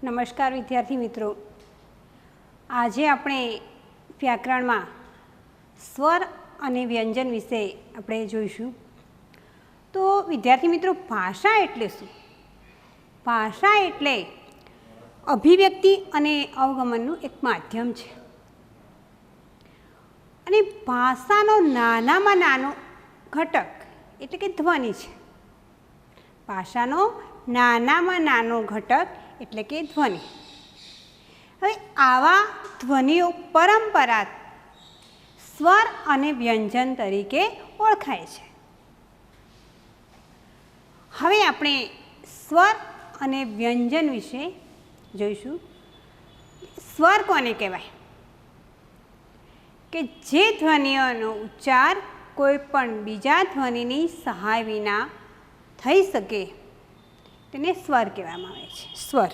નમસ્કાર વિદ્યાર્થી મિત્રો, આજે આપણે વ્યાકરણમાં સ્વર અને વ્યંજન વિશે આપણે જોઈશું. તો વિદ્યાર્થી મિત્રો, ભાષા એટલે શું? ભાષા એટલે અભિવ્યક્તિ અને અવગમનનું એક માધ્યમ છે અને ભાષાનો નાનામાં નાનો ઘટક એટલે કે ધ્વનિ છે. ભાષાનો નાનામાં નાનો ઘટક એટલે કે ધ્વનિ. હવે આવા ધ્વનિઓ પરંપરાગત સ્વર અને વ્યંજન તરીકે ઓળખાય છે. હવે આપણે સ્વર અને વ્યંજન વિશે જોઈશું. સ્વર કોને કહેવાય? કે જે ધ્વનિઓનો ઉચ્ચાર કોઈ પણ બીજા ધ્વનિની સહાય વિના થઈ શકે તેને સ્વર કહેવામાં આવે છે. સ્વર.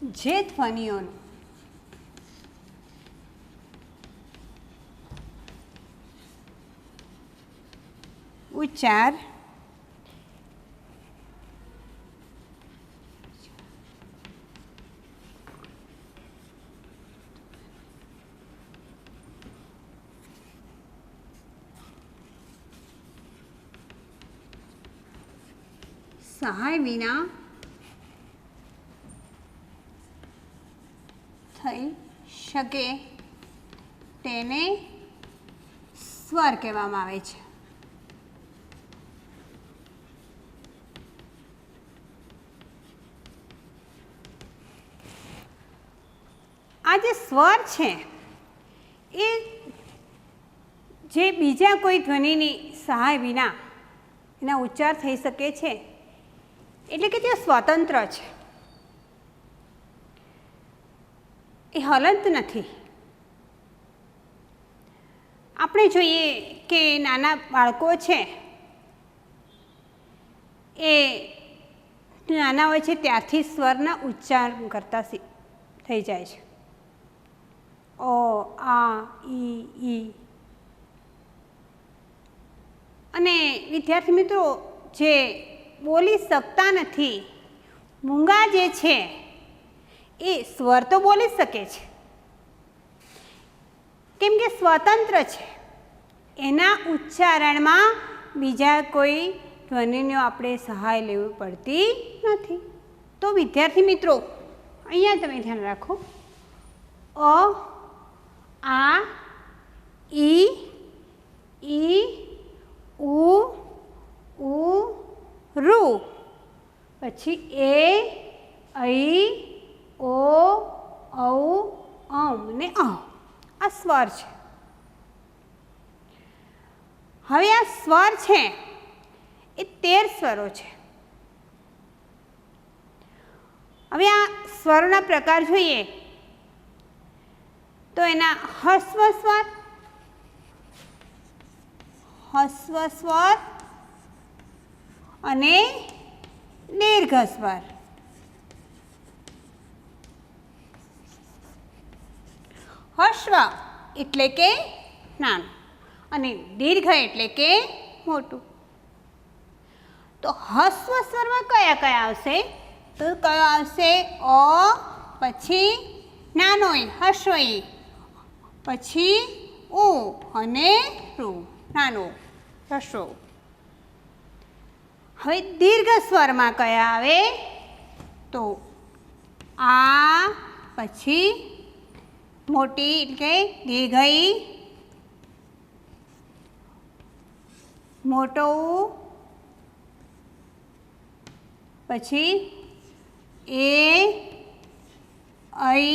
જે ધ્વનિઓનો ઉચ્ચાર સહાય વિના થઈ શકે તેને સ્વર કહેવામાં આવે છે. આ જે સ્વર છે એ જે બીજા કોઈ ધ્વનિની સહાય વિના એના ઉચ્ચાર થઈ શકે છે એટલે કે તે સ્વતંત્ર છે, એ હલંત નથી. આપણે જોઈએ કે નાના બાળકો છે એ નાના હોય છે ત્યારથી સ્વરના ઉચ્ચાર કરતા થઈ જાય છે. અ, આ, ઈ. અને વિદ્યાર્થી મિત્રો, જે બોલી શકતા નથી, મૂંગા જે છે એ સ્વર તો બોલી શકે છે, કેમ કે સ્વતંત્ર છે. એના ઉચ્ચારણમાં બીજા કોઈ ધ્વનિનો આપણે સહાય લેવી પડતી નથી. તો વિદ્યાર્થી મિત્રો, અહીંયા તમે ધ્યાન રાખો. અ, આ, ઈ, ઉ, રૂ, પછી એ, ઐ, ઓ, ઔ, ઔ ને અ. આ સ્વર છે. હવે આ સ્વર છે એ 13 સ્વરો છે. હવે આ સ્વરોના પ્રકાર જોઈએ તો એના હસ્વ સ્વર અને દીર્ઘ સ્વર. હસ્વ એટલે કે નાનું અને દીર્ઘ એટલે કે મોટું. તો હસ્વ સ્વરમાં કયા કયા આવશે? તો કયો આવશે? અ, પછી નાનો એ હસ્વ એ, પછી ઉ અને રૂ, નાનો હસ્વ. હવે દીર્ઘ સ્વરમાં કયા આવે? તો આ, પછી મોટી એટલે કે દીર્ઘ ઈ, મોટો ઉ, પછી એ, ઐ,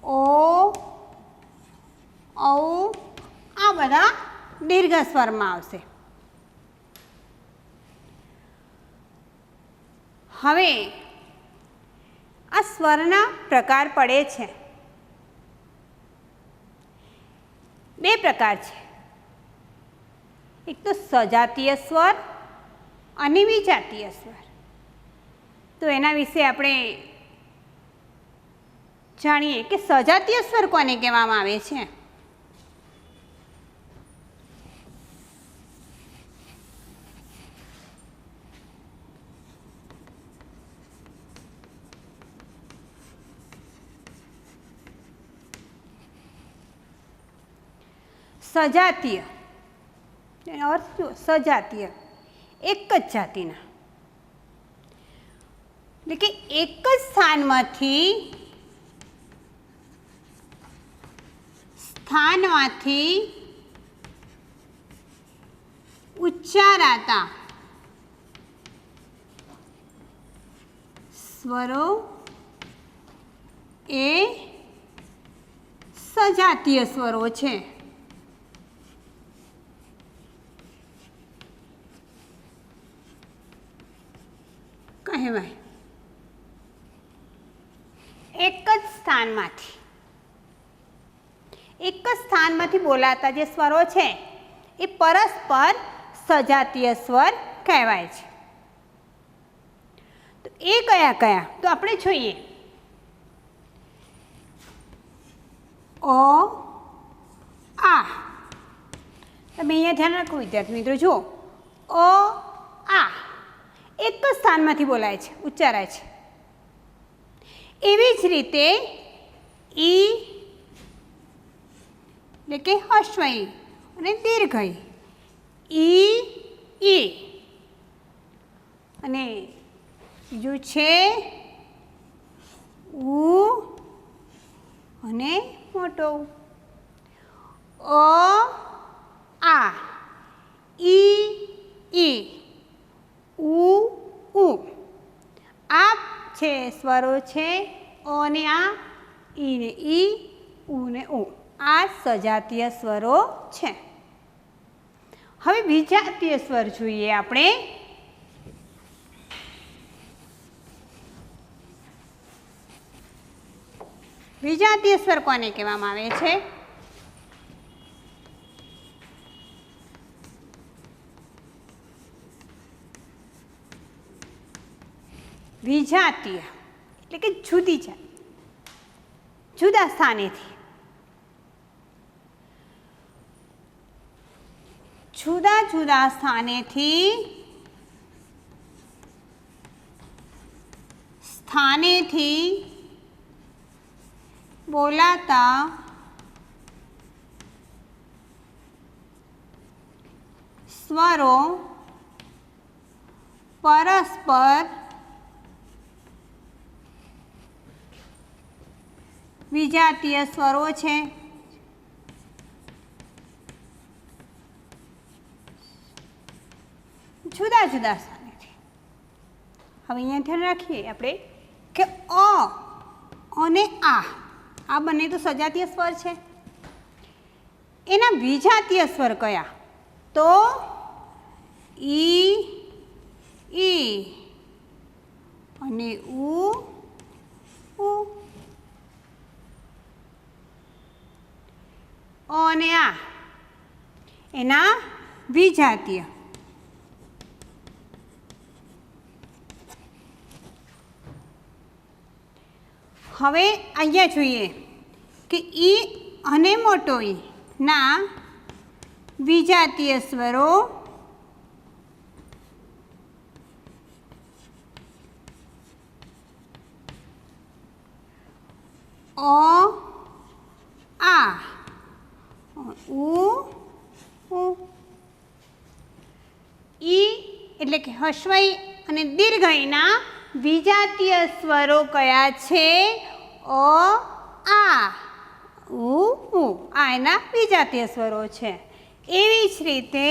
ઓ, ઔ. આ બધા દીર્ઘ સ્વરમાં આવશે. હવે આ સ્વરના પ્રકાર પડે છે. 2 પ્રકાર છે. એક તો સજાતીય સ્વર અને વિજાતીય સ્વર. તો એના વિશે આપણે જાણીએ કે સજાતીય સ્વર કોને કહેવામાં આવે છે. સજાતીય, એનો અર્થ શું? સજાતીય, એક જ જાતિના, એટલે કે એક જ સ્થાનમાંથી ઉચ્ચારાતા સ્વરો એ સજાતીય સ્વરો છે. કહેવાય એક જ સ્થાનમાંથી બોલાતા જે સ્વરો છે એ પરસ્પર સજાતીય સ્વર કહેવાય છે. તો એ કયા કયા? તો આપણે જોઈએ. અ, આ. તમે અહીંયા ધ્યાન રાખો વિદ્યાર્થી મિત્રો, જુઓ. અ, આ એક જ સ્થાનમાંથી બોલાય છે, ઉચ્ચારાય છે. એવી જ રીતે ઈ એટલે કે હસ્વ ઈ અને દીર્ઘ ઈ, ઈ. અને બીજું છે ઉ અને મોટો અ, આ, ઈ, ઈ, ઉ, ઉ. આ છે સ્વરો છે અ ને આ, ઈ ને ઈ, ઉ ને ઉ. આ સજાતીય સ્વરો છે. હવે વિજાતીય સ્વર જોઈએ આપણે. વિજાતીય સ્વર કોને કહેવામાં આવે છે? વિજાતીય એટલે કે જુદી જાત, જુદા સ્થાનેથી, જુદા જુદા સ્થાનેથી બોલાતા સ્વરો પરસ્પર વિજાતીય સ્વરો છે. જુદા જુદા સ્થાનેથી. હવે અહીંયા ધ્યાન રાખીએ આપણે કે અ અને આ બંને તો સજાતીય સ્વર છે. એના વિજાતીય સ્વર કયા? તો ઈ, ઈ અને ઉ, ઉ. અ અને આ એના વિજાતીય. હવે અહીંયા જોઈએ કે ઈ અને મોટો ઈ ના વિજાતીય સ્વરો અ, આ, ઉ, ઉ. ઈ એટલે કે હસ્વ ઈ અને દીર્ઘ ઈના વિજાતીય સ્વરો કયા છે? અ, આ, ઉ, ઉ. આ એના વિજાતીય સ્વરો છે. એવી જ રીતે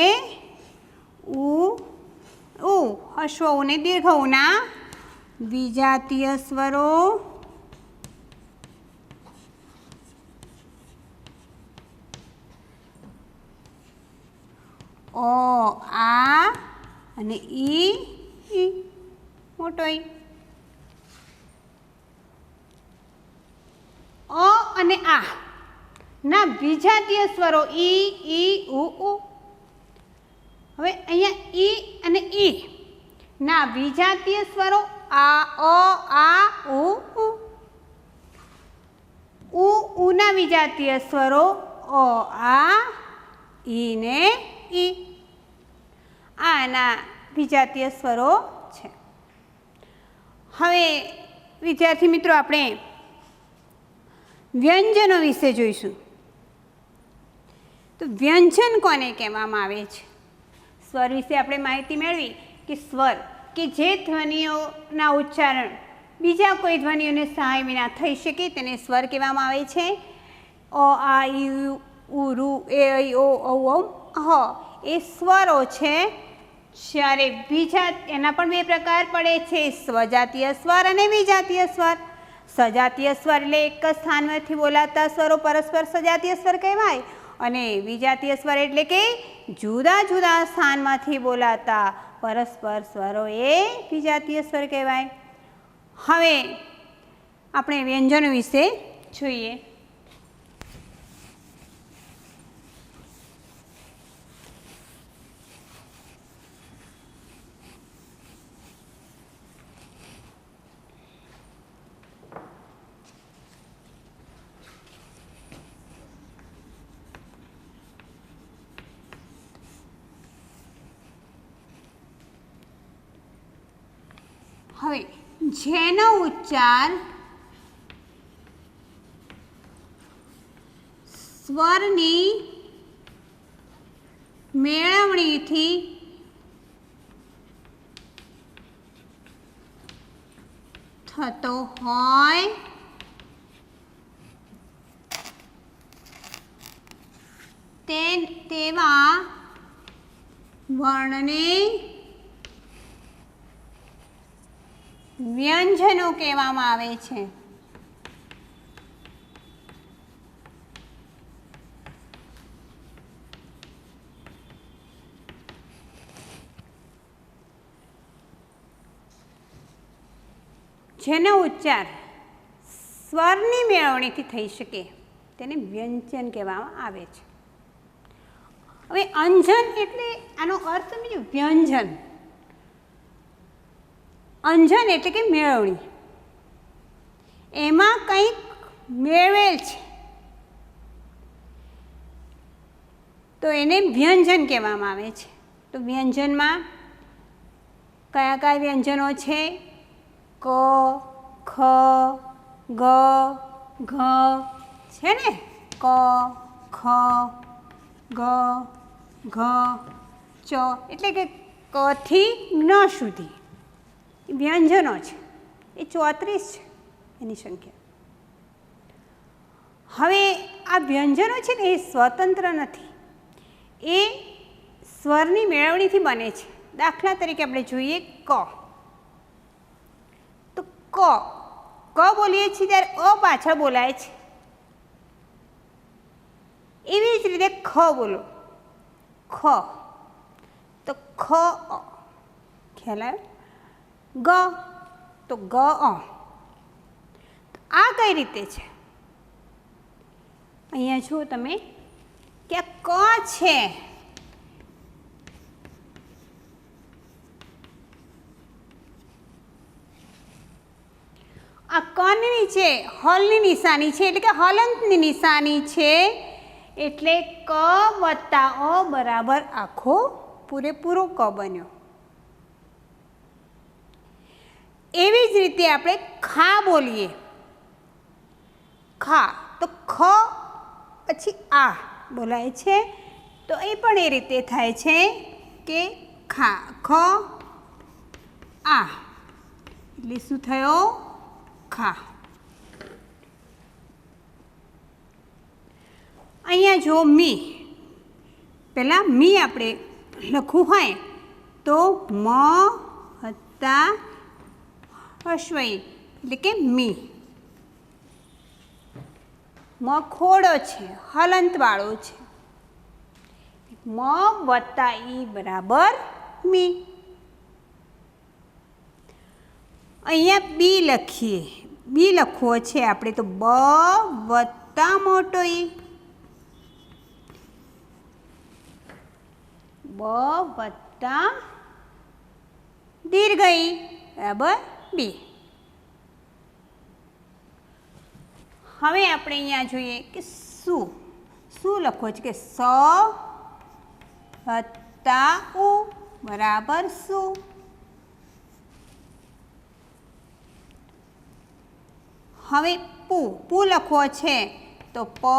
ઉ, ઉ, હસ્વ ઉ ને દીર્ઘ ઉના વિજાતીય સ્વરો અ, આ અને ઈ, ઈ, મોટો ઈ. અ અને આ ના વિજાતીય સ્વરો ઈ, ઈ, ઉ, ઉ. હવે અહીંયા ઈ અને ઈ ના વિજાતીય સ્વરો આ, અ, આ, ઉ, ઉ. ઉના વિજાતીય સ્વરો અ, આ, ઈ ને ઈ. આના વિજાતીય સ્વરો છે. હવે વિદ્યાર્થી મિત્રો આપણે વ્યંજનો વિશે જોઈશું. તો વ્યંજન કોને કહેવામાં આવે છે? સ્વર વિશે આપણે માહિતી મેળવી કે સ્વર કે જે ધ્વનિઓના ઉચ્ચારણ બીજા કોઈ ધ્વનિઓને સહાય વિના થઈ શકે તેને સ્વર કહેવામાં આવે છે. અ આ ઈ ઉ ઋ એ ઐ ઓ ઔ ઔ હ એ સ્વરો છે. જ્યારે બીજા એના પણ બે પ્રકાર પડે છે, સ્વજાતીય સ્વર અને વિજાતીય સ્વર. સજાતીય સ્વર એટલે એક જ સ્થાનમાંથી બોલાતા સ્વરો પરસ્પર સજાતીય સ્વર કહેવાય અને વિજાતીય સ્વર એટલે કે જુદા જુદા સ્થાનમાંથી બોલાતા પરસ્પર સ્વરો એ વિજાતીય સ્વર કહેવાય. હવે આપણે વ્યંજનો વિશે જોઈએ. હવે જેનો ઉચ્ચાર સ્વરની મેળવણીથી થતો હોય તેવા વર્ણને વ્યંજનો કહેવામાં આવે છે. જેનો ઉચ્ચાર સ્વરની મેળવણીથી થઈ શકે તેને વ્યંજન કહેવામાં આવે છે. હવે અંજન એટલે આનો અર્થ સમજો. વ્યંજન, અંજન એટલે કે મેળવણી, એમાં કંઈક મેળવેલ છે તો એને વ્યંજન કહેવામાં આવે છે. તો વ્યંજનમાં કયા કયા વ્યંજનો છે? ક, ખ, ગ, ઘ છે ને. ક, ખ, ગ, ઘ, ચ એટલે કે ક થી જ્ઞ સુધી વ્યંજનો છે. એ 34 છે એની સંખ્યા. હવે આ વ્યંજનો છે ને એ સ્વતંત્ર નથી, એ સ્વરની મેળવણીથી બને છે. દાખલા તરીકે આપણે જોઈએ ક. તો ક બોલીએ છીએ ત્યારે અ પાછળ બોલાય છે. એવી જ રીતે ખ બોલો. ખ તો ખ અ ખ્યાલ આવે. ગ તો ગ અ. આ કઈ રીતે છે? અહીંયા જુઓ તમે કે આ ક છે આ કની નીચે હલની નિશાની છે એટલે કે હલંતની નિશાની છે એટલે ક વત્તા અ બરાબર આખો પૂરેપૂરો ક બન્યો. એવી જ રીતે આપણે ખા બોલીએ. ખા તો ખ પછી આ બોલાય છે તો એ પણ એ રીતે થાય છે કે ખા ખ આ એટલે શું થયો? ખા. અહીંયા જો મી, પહેલાં મી આપણે લખવું હોય તો મ વત્તા અશ્વઈ એટલે કે મી. મ ખોડો છે, હલંતવાળો છે. મ વત્તા ઈ બરાબર મી. અહીંયા બી લખીએ. બી લખવો છે આપણે તો બ વત્તા મોટો ઈ. બ વત્તા દીર્ઘ ઈ બરાબર બી. હવે આપણે અહીંયા જોઈએ કે શું લખવો છે કે સ વત્તા ઉ બરાબર શું. હવે પુ લખવો છે તો પ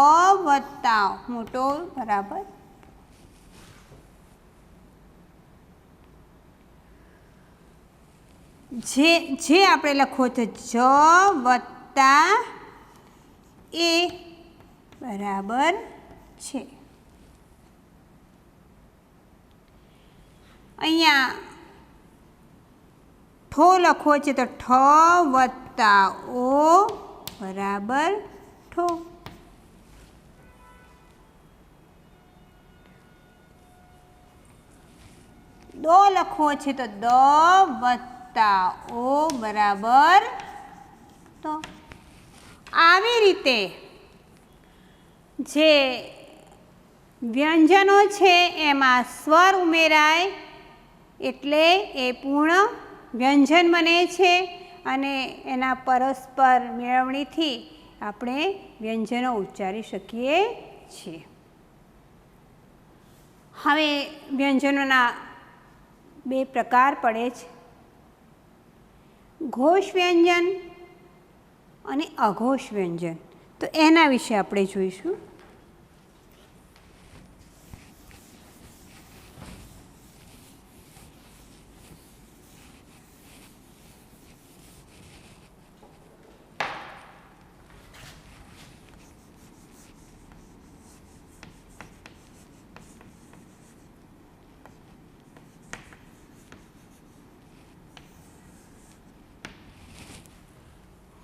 વત્તા મોટો બરાબર જે આપણે લખવો છે જ વત્તા એ બરાબર છે. અહીંયા ઠો લખવો છે તો ઠ વત્તા ઓ બરાબર ઠો. દો લખવો છે તો દ વત્તા ઓ બરાબર તો. આવી રીતે જે વ્યંજનો છે એમાં સ્વર ઉમેરાય એટલે એ પૂર્ણ વ્યંજન બને છે અને એના પરસ્પર મેળવણીથી આપણે વ્યંજનો ઉચ્ચારી શકીએ છીએ. હવે વ્યંજનોના બે પ્રકાર પડે છે, ઘોષ વ્યંજન અને અઘોષ વ્યંજન. તો એના વિશે આપણે જોઈશું.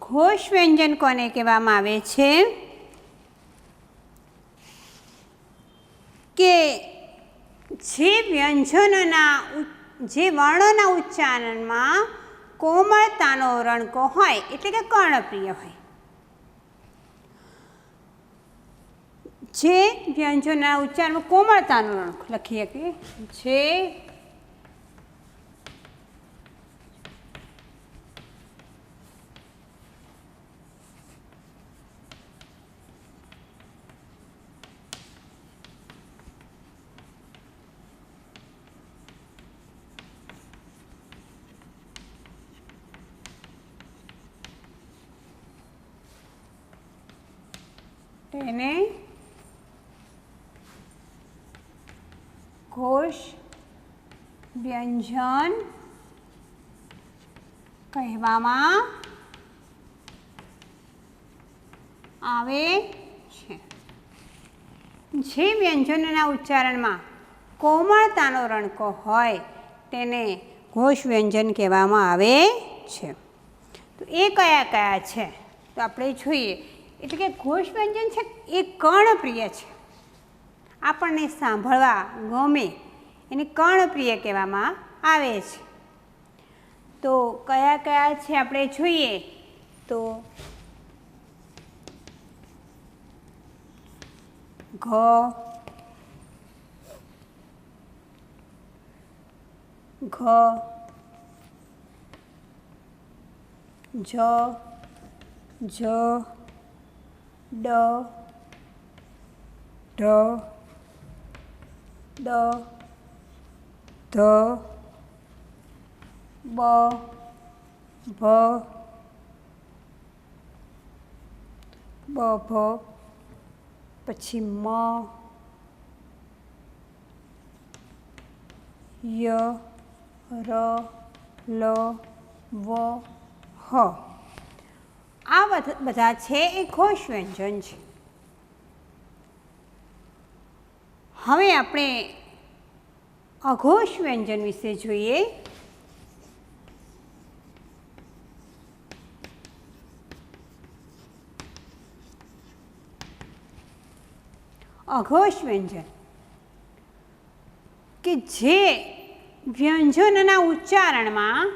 ઘોષ વ્યંજન કોને કહેવામાં આવે છે કે જે વ્યંજનોના જે વર્ણોના ઉચ્ચારણમાં કોમળતાનો રણકો હોય એટલે કે કર્ણપ્રિય હોય. જે વ્યંજનોના ઉચ્ચારણમાં કોમળતાનો રણકો લખીએ કે જે તેને ઘોષ વ્યંજન કહેવામાં આવે છે. જે વ્યંજનોના ઉચ્ચારણમાં કોમળતાનો રણકો હોય તેને ઘોષ વ્યંજન કહેવામાં આવે છે. તો એ કયા કયા છે તો આપણે જોઈએ. એટલે કે ઘોષ વ્યંજન છે એ કર્ણપ્રિય છે, આપણને સાંભળવા ગમે એને કર્ણપ્રિય કહેવામાં આવે છે. તો કયા કયા છે આપણે જોઈએ તો ઘ જ જ ડ ઢ દ ધ બ ભ બ ભ પછી મ ય ર લ વ હ. આ બધા છે એ ઘોષ વ્યંજન છે. હવે આપણે અઘોષ વ્યંજન વિશે જોઈએ. અઘોષ વ્યંજન કે જે વ્યંજનના ઉચ્ચારણમાં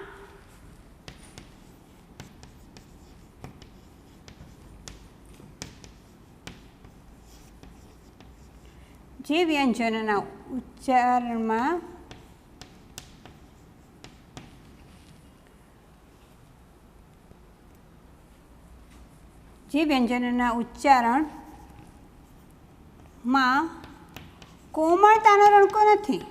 જે વ્યંજનોના ઉચ્ચારણમાં કોમળતાનો રણકો નથી.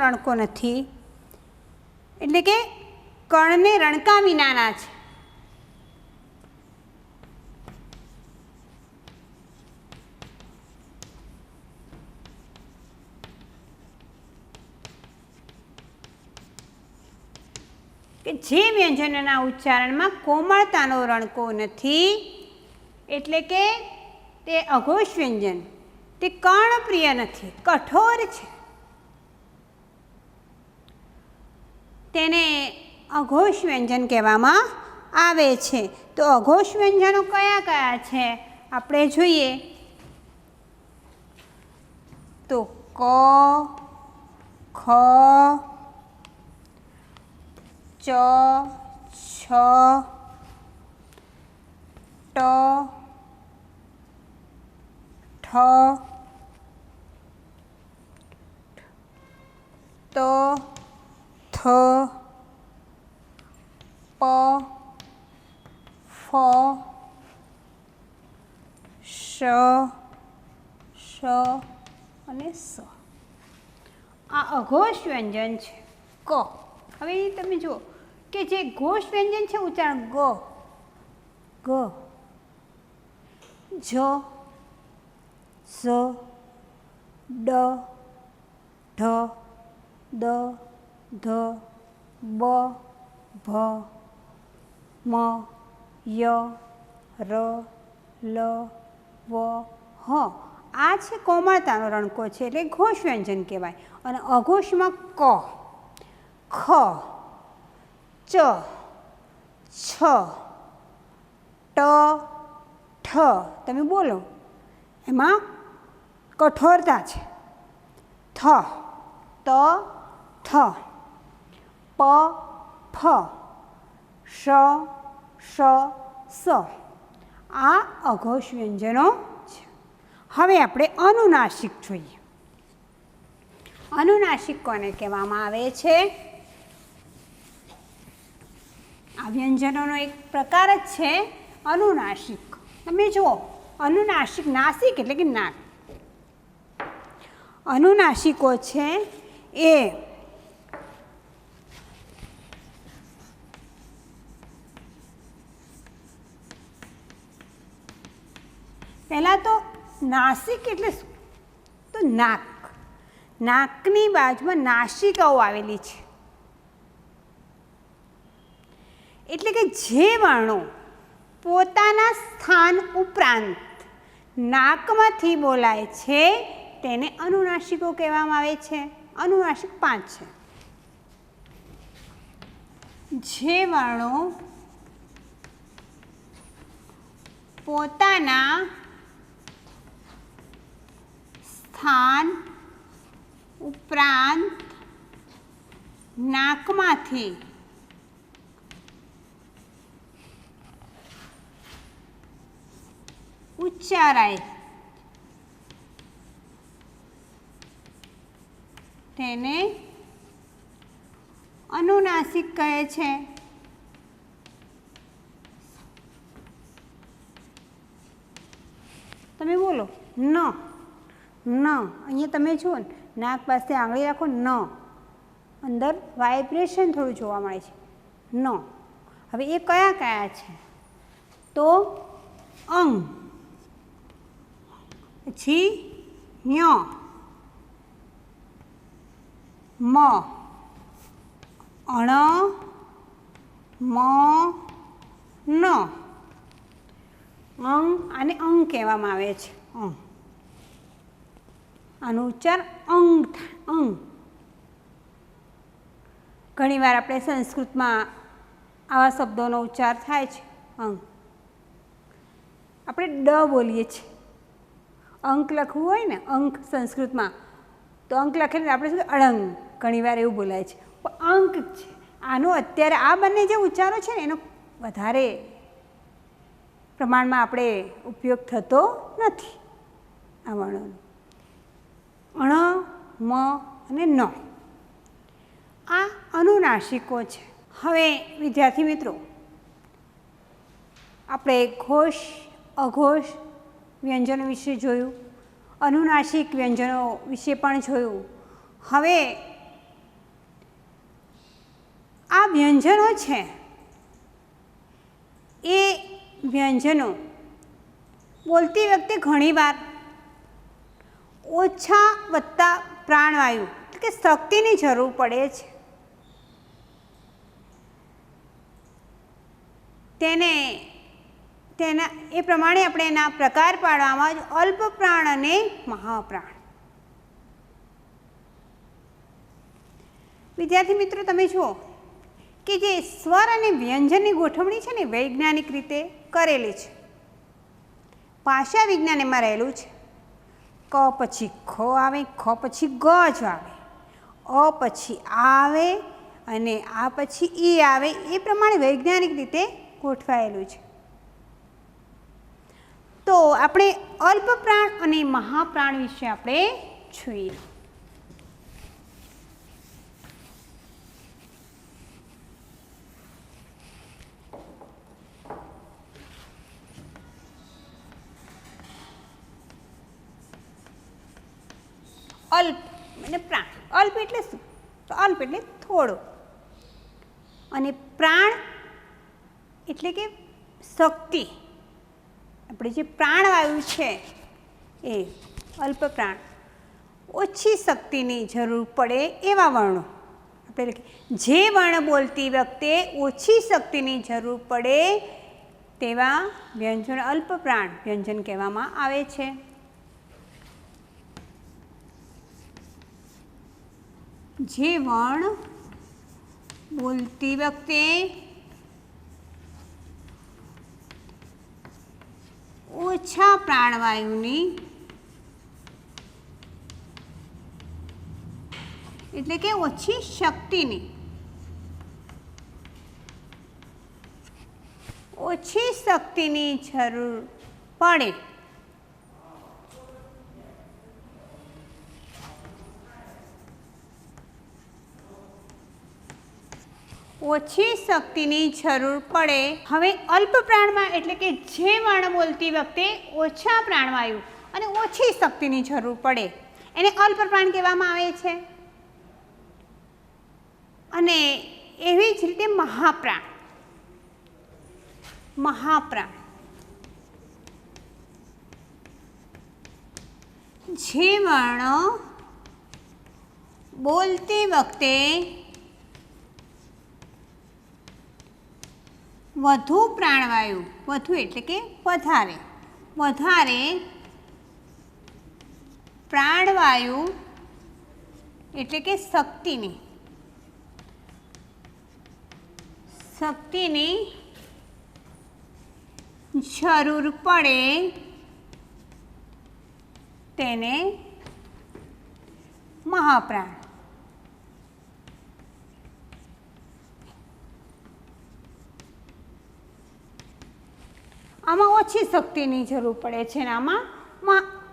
રણકો નથી, એટલે કે કણને રણકા વિનાના છે. કે જે વ્યંજનોના ઉચ્ચારણમાં કોમળતાનો રણકો નથી, એટલે કે તે અઘોષ વ્યંજન, તે કર્ણપ્રિય નથી, કઠોર છે, તેને અઘોષ વ્યંજન કહેવામાં આવે છે. તો અઘોષ વ્યંજનો કયા કયા છે આપણે જોઈએ તો ક, ખ, ચ, છ, ટ, ઠ, ત, થ, પ, ફ, શ, શ અને સ. આ અઘોષ વ્યંજન છે ક. હવે તમે જુઓ કે જે ઘોષ વ્યંજન છે ઉચ્ચારણ ગ, ગ, જ, ઝ, ડ, ઢ, દ, ધ, બ, ભ, મ, ય, ર, લ, વ, હ. આ છે કોમળતાનો રણકો છે, એટલે ઘોષ વ્યંજન કહેવાય. અને અઘોષમાં ક, ખ, ચ, છ, ટ, ઠ. તમે બોલો એમાં કઠોરતા છે. થ, ત, થ, પ, ફ, શ, શ, સ. આ અઘોષ વ્યંજનો છે. હવે આપણે અનુનાસિક જોઈએ. અનુનાસિક કોને કહેવામાં આવે છે? આ વ્યંજનોનો એક પ્રકાર જ છે અનુનાસિક. તમે જુઓ અનુનાસિક, નાસિક એટલે કે નાક. અનુનાસિકો છે એ પહેલાં તો નાસિક એટલે શું? તો નાક, નાકની બાજુમાં નાસિકાઓ આવેલી છે. એટલે કે જે વર્ણો પોતાના સ્થાન ઉપરાંત નાકમાંથી બોલાય છે તેને અનુનાસિકો કહેવામાં આવે છે. અનુનાસિક 5 છે. જે વર્ણો પોતાના સ્થાન ઉપરાંત નાકમાંથી ઉચ્ચારાય તેને અનુનાસિક કહે છે. તમે બોલો ન, ન. અહીંયા તમે જુઓ ને નાક પાસે આંગળી રાખો, ન. અંદર વાઇબ્રેશન થોડું જોવા મળે છે, ન. હવે એ કયા કયા છે? તો અંગ, પછી ય, મ, અણ, મ, ન. અંગ, આને અંગ કહેવામાં આવે છે. અંગ, આનો ઉચ્ચાર અંગ થાય, અંગ. ઘણીવાર આપણે સંસ્કૃતમાં આવા શબ્દોનો ઉચ્ચાર થાય છે અંગ. આપણે ડ બોલીએ છીએ. અંક લખવું હોય ને, અંક સંસ્કૃતમાં તો અંક લખીને આપણે શું અળંગ, ઘણીવાર એવું બોલાય છે, પણ અંક છે. આનો અત્યારે આ બંને જે ઉચ્ચારો છે ને એનો વધારે પ્રમાણમાં આપણે ઉપયોગ થતો નથી આ વર્ણોનો. અણ, મ અને ન આ અનુનાસિકો છે. હવે વિદ્યાર્થી મિત્રો, આપણે ઘોષ અઘોષ વ્યંજનો વિશે જોયું, અનુનાસિક વ્યંજનો વિશે પણ જોયું. હવે વ્યંજનો છે એ વ્યંજનો બોલતી વખતે ઘણીવાર ઓછા વત્તા પ્રાણવાયુ એટલે કે શક્તિની જરૂર પડે છે. તેના એ પ્રમાણે આપણે એના પ્રકાર પાડવામાં અલ્પ પ્રાણ અને મહાપ્રાણ. વિદ્યાર્થી મિત્રો, તમે જુઓ કે જે સ્વર અને વ્યંજનની ગોઠવણી છે ને વૈજ્ઞાનિક રીતે કરેલી છે. ભાષા વિજ્ઞાન એમાં રહેલું છે. ક પછી ખ આવે, ખ પછી ગ જ આવે, અ પછી આ આવે અને આ પછી ઈ આવે. એ પ્રમાણે વૈજ્ઞાનિક રીતે ગોઠવાયેલું છે. તો આપણે અલ્પ પ્રાણ અને મહાપ્રાણ વિશે આપણે જોઈએ. અલ્પ અને પ્રાણ. અલ્પ એટલે શું? તો અલ્પ એટલે થોડો, અને પ્રાણ એટલે કે શક્તિ. આપણે જે પ્રાણવાયુ છે એ અલ્પ પ્રાણ, ઓછી શક્તિની જરૂર પડે એવા વર્ણો આપણે લખીએ. જે વર્ણ બોલતી વખતે ઓછી શક્તિની જરૂર પડે તેવા વ્યંજન અલ્પ પ્રાણ વ્યંજન કહેવામાં આવે છે. જે વર્ણ બોલતી વખતે ઓછા પ્રાણવાયુની એટલે કે ઓછી શક્તિની જરૂર પડે હવે અલ્પ પ્રાણમાં એટલે કે જે વર્ણ બોલતી વખતે ઓછા પ્રાણવાયુ અને ઓછી શક્તિની જરૂર પડે એને અલ્પ પ્રાણ કહેવામાં આવે છે. અને એવી જ રીતે મહાપ્રાણ. જે વર્ણ બોલતી વખતે વધુ પ્રાણવાયુ, વધુ એટલે કે વધારે પ્રાણવાયુ એટલે કે શક્તિની જરૂર પડે તેને મહાપ્રાણ. આમાં ઓછી શક્તિની જરૂર પડે છે અને આમાં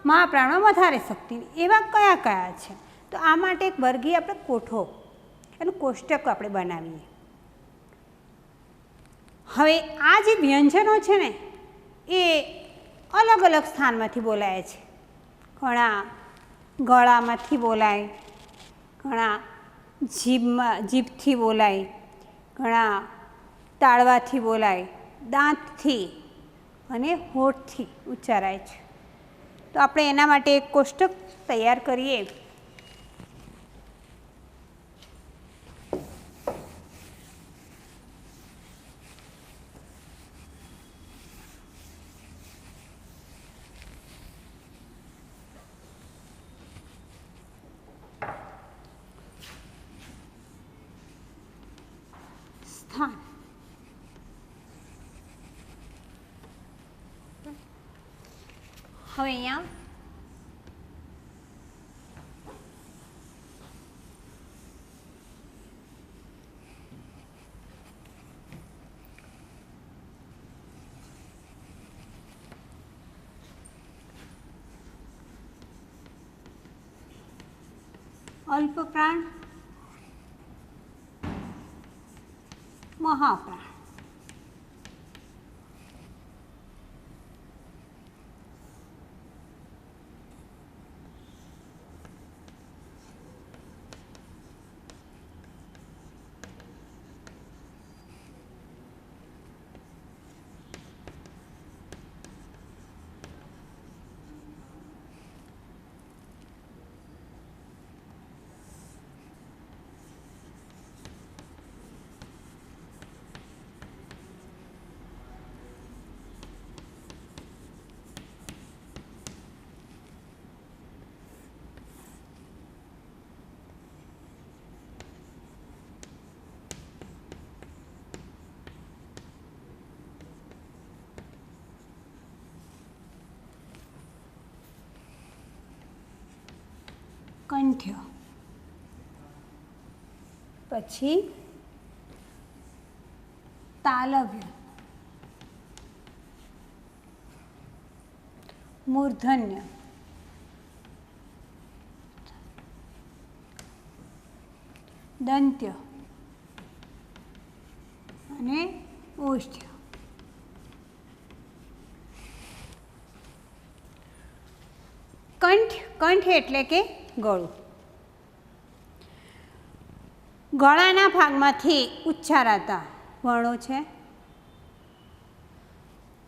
મહાપ્રાણમાં વધારે શક્તિની. એવા કયા કયા છે? તો આ માટે એક વર્ગીય આપણે કોઠો એનું કોષ્ટક આપણે બનાવીએ. હવે આ જે વ્યંજનો છે ને એ અલગ અલગ સ્થાનમાંથી બોલાય છે. ઘણા ગળામાંથી બોલાય, ઘણા જીભથી બોલાય, ઘણા તાળવાથી બોલાય, દાંતથી અને હોઠથી ઉચ્ચારાય છે. તો આપણે એના માટે એક કોષ્ટક તૈયાર કરીએ. સ્થાન. હવે અહીંયા અલ્પ પ્રાણ, મહાપ્રાણ. કંઠ્ય, પછી તાલવ્ય, મૂર્ધન્ય, દંત્ય અને ઓષ્ઠ્ય. કંઠ એટલે કે ગળું. ગળાના ભાગમાંથી ઉચ્ચારાતા વર્ણો છે.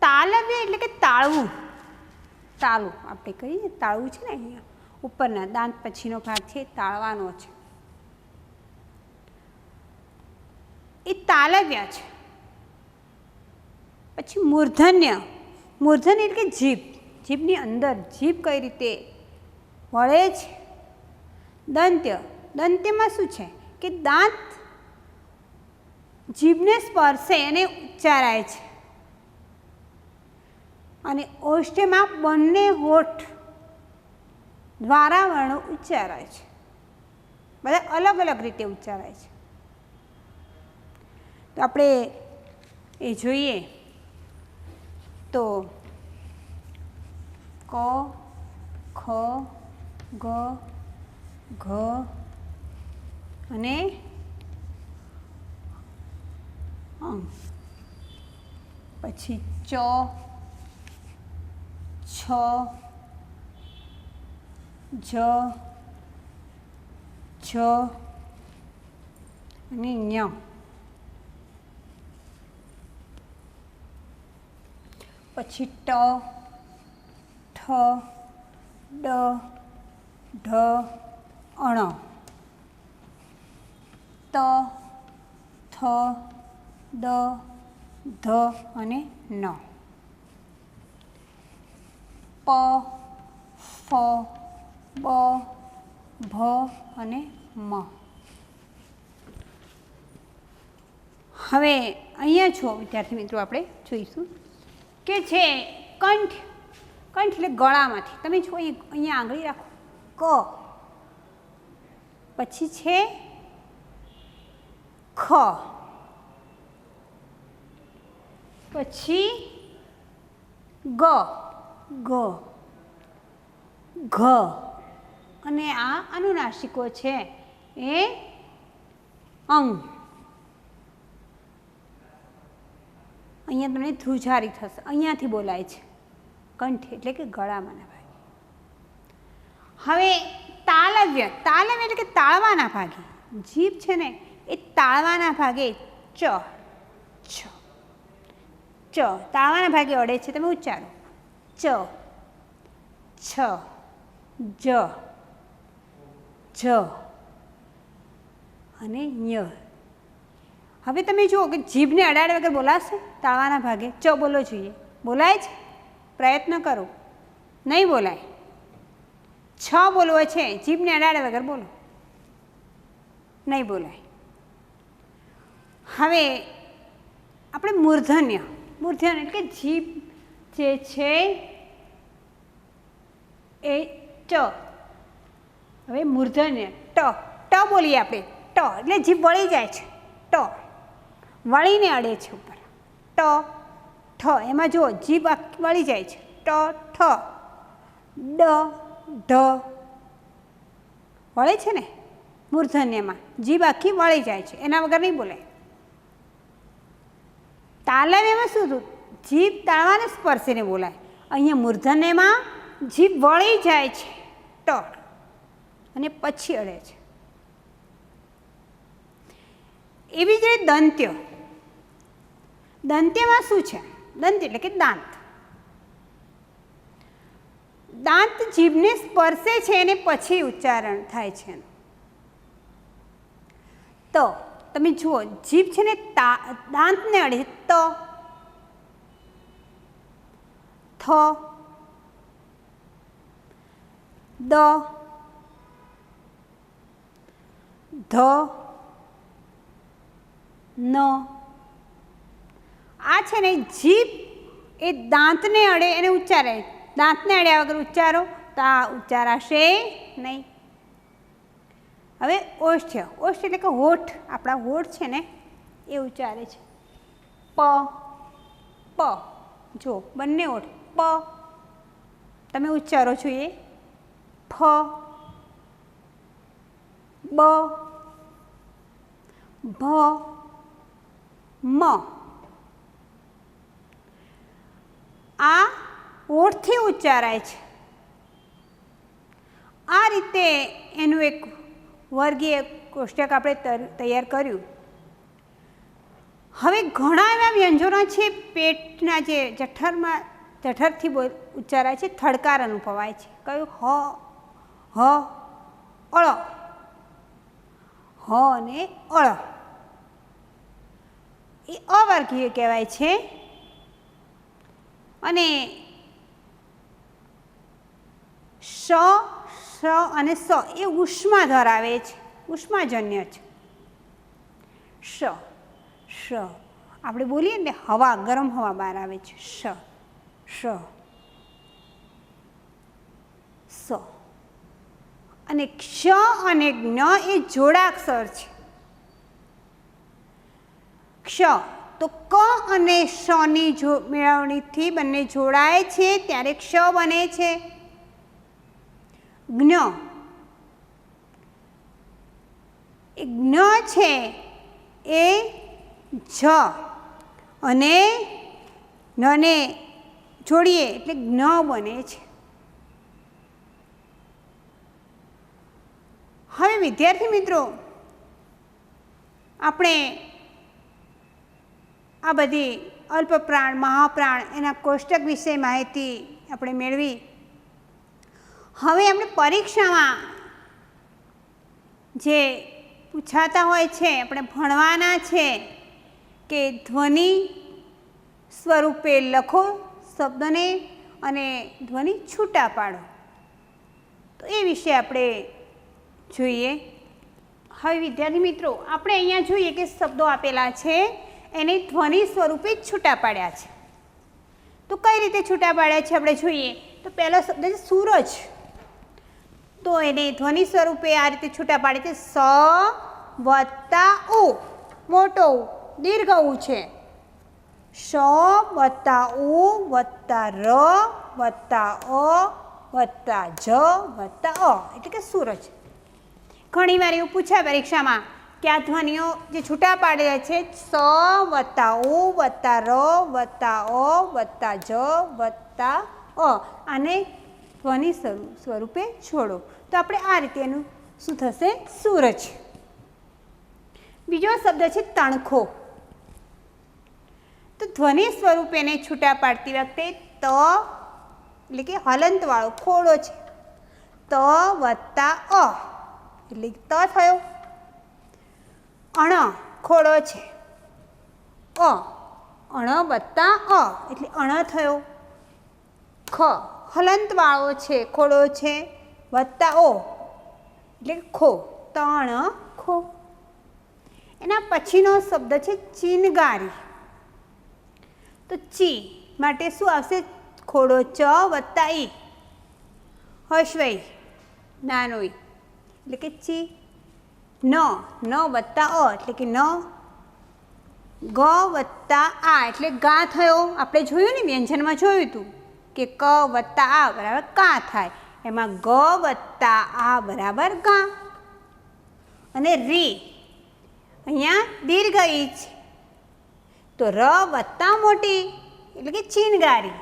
તાલવ્ય એટલે કે તાળવું, તાળવું આપણે કહીએ તાળવું છે ને, અહીંયા ઉપરના દાંત પછીનો ભાગ છે તાળવાનો છે, એ તાલવ્ય છે. પછી મૂર્ધન્ય, મૂર્ધન્ય એટલે કે જીભ, જીભની અંદર જીભ કઈ રીતે વળે છે. દંત્ય, દંત્યમાં શું છે કે દાંત જીભને સ્પર્શે અને ઉચ્ચારાય છે. અને ઓષ્ઠ્યમાં બંને હોઠ દ્વારા વર્ણો ઉચ્ચારાય છે, બધા અલગ અલગ રીતે ઉચ્ચારાય છે. તો આપણે એ જોઈએ તો ક, ખ, ગ, ઘ અને અંગ. પછી ચ, છ, જ, છ અને ન્ય. પછી ટ, ઠ, ડ, ઢ, અણ. ત, થ, દ, ધ અને ન. પ, ફ, બ, ભ અને મ. હવે અહીંયા છો વિદ્યાર્થી મિત્રો, આપણે જોઈશું કે છે કંઠ. કંઠ એટલે ગળામાંથી. તમે જો અહીંયા આંગળી રાખો, ક, પછી છે ખ, પછી ગ, ગ, ઘ અને આ અનુનાસિકો છે એ અંગ. અહીંયા તમને ધ્રુજારી થશે, અહીંયાથી બોલાય છે કંઠ એટલે કે ગળામાંના ભાગે. હવે તાલવ્ય, તાલવ્ય એટલે કે તાળવાના ભાગે. જીભ છે ને એ તાળવાના ભાગે ચ, છ, ચ તાળવાના ભાગે અડે છે. તમે ઉચ્ચારો ચ, છ, જ, જ અને ય. હવે તમે જુઓ કે જીભને અડાડે વગર બોલાશે તાળવાના ભાગે? ચ બોલવો જોઈએ, બોલાય છે? પ્રયત્ન કરો, નહીં બોલાય. છ બોલવો છે, જીભને અડાડે વગર બોલો, નહીં બોલાય. હવે આપણે મૂર્ધન્ય, મૂર્ધન્ય એટલે કે જીભ જે છે એ ટ. હવે મૂર્ધન્ય ટ, ટ બોલીએ આપણે. ટ એટલે જીભ વળી જાય છે, ટ વળીને અડે છે ઉપર. ટ, ઠ એમાં જુઓ જીભ વળી જાય છે. ટ, ઠ, ડ, ઢ વળે છે ને મૂર્ધન્યમાં, જીભ આખી વળી જાય છે, એના વગર નહીં બોલાય. તાલવ્યમાં શું થયું? જીભ તાળવાને સ્પર્શીને બોલાય. અહીંયા મૂર્ધન્યમાં જીભ વળી જાય છે ટ અને પછી અડે છે. એવી જ રીતે દંત્ય, દંત્યમાં શું છે? દંત્ય એટલે કે દાંત. દાંત જીભને સ્પર્શે છે અને પછી ઉચ્ચારણ થાય છે. તો તમે જુઓ જીભ છે ને દાંતને અડે છે. ત, થ, દ, ધ, ન. આ છે ને જીભ એ દાંતને અડે એને ઉચ્ચારે. દાંતને અડ્યા વગર ઉચ્ચારો તો આ ઉચ્ચારાશે નહીં. હવે ઓષ્ઠ, ઓષ્ઠ એટલે કે હોઠ, આપણા હોઠ છે ને એ ઉચ્ચારે છે. પ પ, જો બંને હોઠ પ, તમે ઉચ્ચારો છો એ ફ, બ, ભ, મ. આ હોઠથી ઉચ્ચારાય છે. આ રીતે એનું એક વર્ગીય કોષ્ટક આપણે તૈયાર કર્યું. હવે ઘણા એવા વ્યંજનો છે પેટના જે જઠરથી ઉચ્ચારાય છે, થડકાર અનુભવાય છે. કયું? હ, અળ, હ અને અળ એ અવર્ગીય કહેવાય છે. અને શ, શ અને સ એ ઉષ્મા ધરાવે છે, ઉષ્માજન્ય છે. શ, શ આપણે બોલીએ ને હવા, ગરમ હવા બહાર આવે છે. શ, શ, સ. અને ક્ષ અને જ્ઞ એ જોડાક્ષર છે. ક્ષ તો ક અને ષની મેળવણીથી બંને જોડાય છે ત્યારે ક્ષ બને છે. જ્ઞ, એ જ્ઞ છે એ જ અને નને જોડીએ એટલે જ્ઞ બને છે. હવે વિદ્યાર્થી મિત્રો, આપણે આ બધી અલ્પપ્રાણ, મહાપ્રાણ એના કોષ્ટક વિશે માહિતી આપણે મેળવી. હવે આપણે પરીક્ષામાં જે પૂછાતા હોય છે આપણે ભણવાના છે કે ધ્વનિ સ્વરૂપે લખો શબ્દને અને ધ્વનિ છૂટા પાડો, તો એ વિશે આપણે જોઈએ. હવે વિદ્યાર્થી મિત્રો, આપણે અહીંયા જોઈએ કે શબ્દો આપેલા છે એને ધ્વનિ સ્વરૂપે જ છૂટા પાડ્યા છે. તો કઈ રીતે છૂટા પાડ્યા છે આપણે જોઈએ. તો પહેલો શબ્દ છે સૂરજ, તો એને ધ્વનિ સ્વરૂપે આ રીતે છૂટા પાડે છે. સ વત્તા ઉ, મોટો ઉ, દીર્ઘ ઉ છે. શ વત્તા ઉ વત્તા ર વત્તા અ વત્તા જ વત્તા અ એટલે કે સૂરજ. ઘણી વાર એવું પૂછાય પરીક્ષામાં કે આ ધ્વનિઓ જે છૂટા પાડેલા છે સ વત્તા ઉ વત્તા ર વત્તા અ વત્તા જ વત્તા અ, આને ધ્વનિ સ્વરૂપે છોડો. તો આપણે આ રીતે એનું શું થશે? સૂરજ. બીજો શબ્દ છે તણખો. તો ધ્વનિ સ્વરૂપે એને છૂટા પાડતી વખતે ત એટલે કે હલંતવાળો ખોડો છે. ત વત્તા અ એટલે ત થયો. અણ ખોડો છે. અણ વત્તા અ એટલે અણ થયો. ખ હલંતવાળો છે, ખોડો છે, વત્તા ઓ એટલે ખો, તણ ખો. એના પછીનો શબ્દ છે ચીનગારી. તો ચી માટે શું આવશે? ખોડો ચ વત્તા ઈ, હશ્વઈ નાનો ઈ એટલે કે ચી. ન વત્તા અ એટલે કે ન. ગ વત્તા આ એટલે ગા થયો. આપણે જોયું ને વ્યંજનમાં જોયું હતું કે ક વત્તા આ બરાબર કા થાય, એમાં ગ વત્તા આ બરાબર ગા. અને રી અહીંયા દીર્ઘ ઈ છે, તો ર વત્તા મોટી એટલે કે ચીનગારી.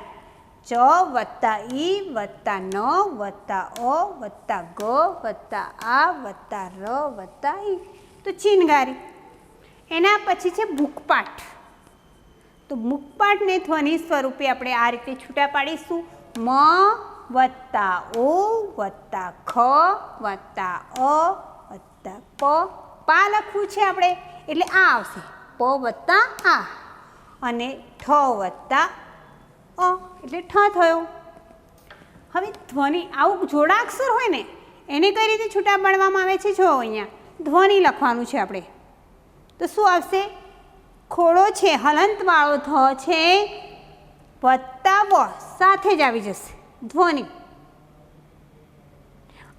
ચ વત્તા ઈ વત્તા ન વત્તા અ વત્તા ગ વત્તા આ વત્તા ર વત્તા ઈ, તો ચીનગારી. એના પછી છે મુખપાઠ. તો મુખપાઠને ધ્વનિ સ્વરૂપે આપણે આ રીતે છૂટા પાડીશું. મ વત્તા ઓ વત્તા ખ વત્તા અ વત્તા પ. પા લખવું છે આપણે એટલે આ આવશે, પ વત્તા આ. અને ઠ વત્તા અ એટલે ઠ થયો. હવે ધ્વનિ આવું જોડાક્ષર હોય ને એને કઈ રીતે છૂટા પાડવામાં આવે છે? જો અહીંયા ધ્વનિ લખવાનું છે આપણે, તો શું આવશે? ખોડો છે, હલંતવાળો ધ છે, વત્તા વ સાથે જ આવી જશે ધ્વનિ.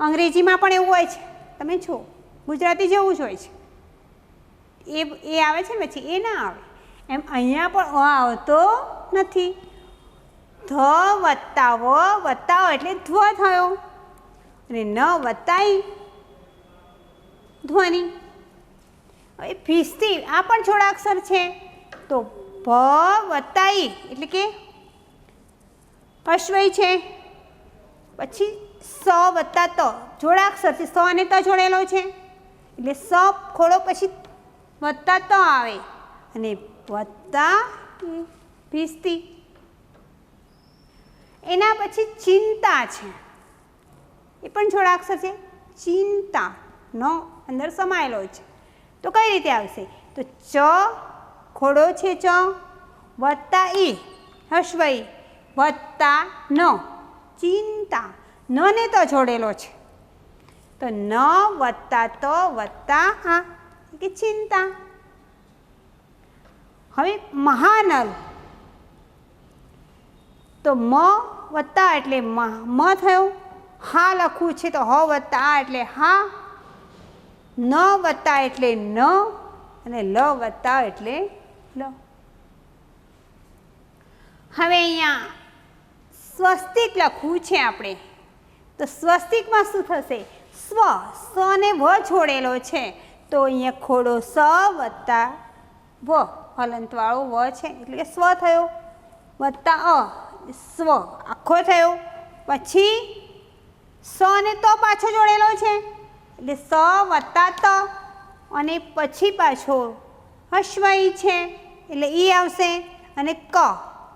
અંગ્રેજીમાં પણ એવું હોય છે, તમે જો ગુજરાતી જેવું જ હોય છે. એ આવે છે ને પછી એ ના આવે. એમ અહીંયા પણ આવતો નથી. ધ વત્તા વ વત્તા એટલે ધ્વ થયો અને ન વત્તા ઈ ધ્વનિ. હવે ભીસ્તી આ પણ જોડાક્ષર છે તો ભ વત્તા ઈ એટલે કે અશ્વય છે. પછી સ વત્તા ત જોડાક્ષર છે, સ અને ત જોડેલો છે એટલે સ ખોડો પછી વત્તા ત આવે અને વત્તા ભીસ્તી. એના પછી ચિંતા છે, એ પણ જોડાક્ષર છે. ચિંતા નો અંદર સમાયેલો છે તો કઈ રીતે આવશે? તો ચ ખોડો છે ચ વત્તા ઈ હસ્વઈ વત્તા ન ચિંતા. ન ને તો જોડેલો છે તો ન વત્તા ત વત્તા આ કે ચિંતા. હવે મહાનલ તો મ વત્તા એટલે મ થયો. હા લખવું છે તો હ વત્તા આ એટલે હા. ન વત્તા એટલે ન અને લ વત્તા એટલે લ. હવે અહીંયા સ્વસ્તિક લખવું છે આપણે તો સ્વસ્તિકમાં શું થશે? સ્વ સ ને વ જોડેલો છે તો અહીંયા ખોડો સ વત્તા વ હલંતવાળો વ છે એટલે કે સ્વ થયો વત્તા અ સ્વ આખો થયો. પછી સ ને તો પાછો જોડેલો છે એટલે સ વત્તા ત અને પછી પાછો હસ્વઈ છે એટલે ઈ આવશે અને ક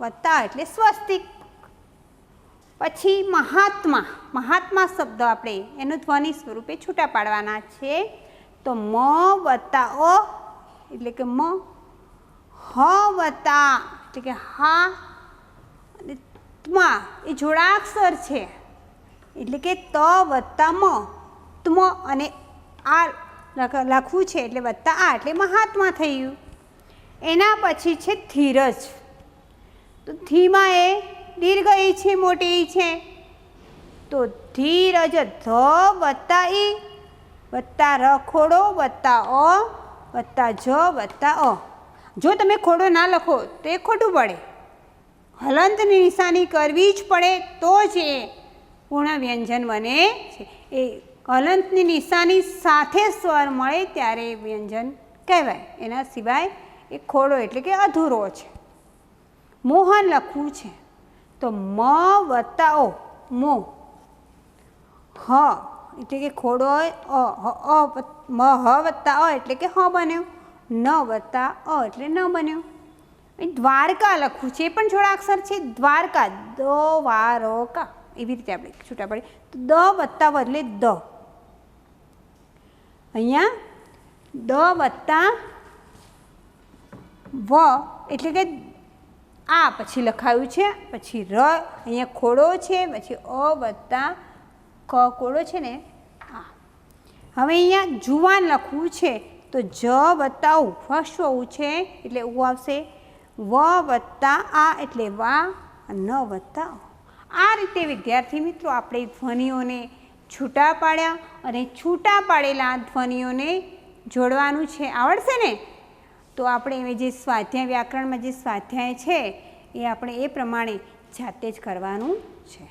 વત્તા એટલે સ્વસ્તિક. પછી મહાત્મા, મહાત્મા શબ્દ આપણે એનું ધ્વનિ સ્વરૂપે છૂટા પાડવાના છે તો મ વત્તા અ એટલે કે મ, હ વત્તા એટલે કે હા અને ત્મા એ જોડાક્ષર છે એટલે કે ત વત્તા મ ત્મ અને આ લખવું છે એટલે વત્તા આ એટલે મહાત્મા થઈ ગયું. એના પછી છે ધીરજ તો ધીમાં એ દીર્ઘ ઈ છે મોટી ઈ છે તો ધીરજ ધ વત્તા ઈ વત્તા ર ખોડો વત્તા અ વત્તા જ વત્તા અ. જો તમે ખોડો ના લખો તો એ ખોટું પડે. હલંતની નિશાની કરવી જ પડે તો જ એ પૂર્ણ વ્યંજન બને છે. એ હલંતની નિશાની સાથે સ્વર મળે ત્યારે એ વ્યંજન કહેવાય. એના સિવાય એ ખોડો એટલે કે અધૂરો છે. મોહન લખવું છે તો મ વત્તા ઓ મો, હ એટલે કે ખોડો હ વત્તા અ એટલે કે હ બન્યો. ન વત્તા અ એટલે ન બન્યો. દ્વારકા લખવું છે એ પણ જોડાક્ષર છે. દ્વારકા દ વા ર કા એવી રીતે આપણે છૂટા પડે તો દ વત્તા વ એટલે દ. અહીંયા દ વત્તા વ એટલે કે આ પછી લખાયું છે પછી ર અહીંયા ખોડો છે પછી અ વત્તા ક ખોડો છે ને આ. હવે અહીંયા જુવાન લખવું છે તો જ વત્તા ઉ ફર્સ્ટ ઉ છે એટલે ઉ આવશે. વ વત્તા આ એટલે વા ન વત્તા અ. આ રીતે વિદ્યાર્થી મિત્રો આપણે ધ્વનિઓને છૂટા પાડ્યા અને છૂટા પાડેલા ધ્વનિઓને જોડવાનું છે. આવડશે ને? તો આપણે જે સ્વાધ્યાય વ્યાકરણમાં જે સ્વાધ્યાય છે એ આપણે એ પ્રમાણે જાતે જ કરવાનું છે.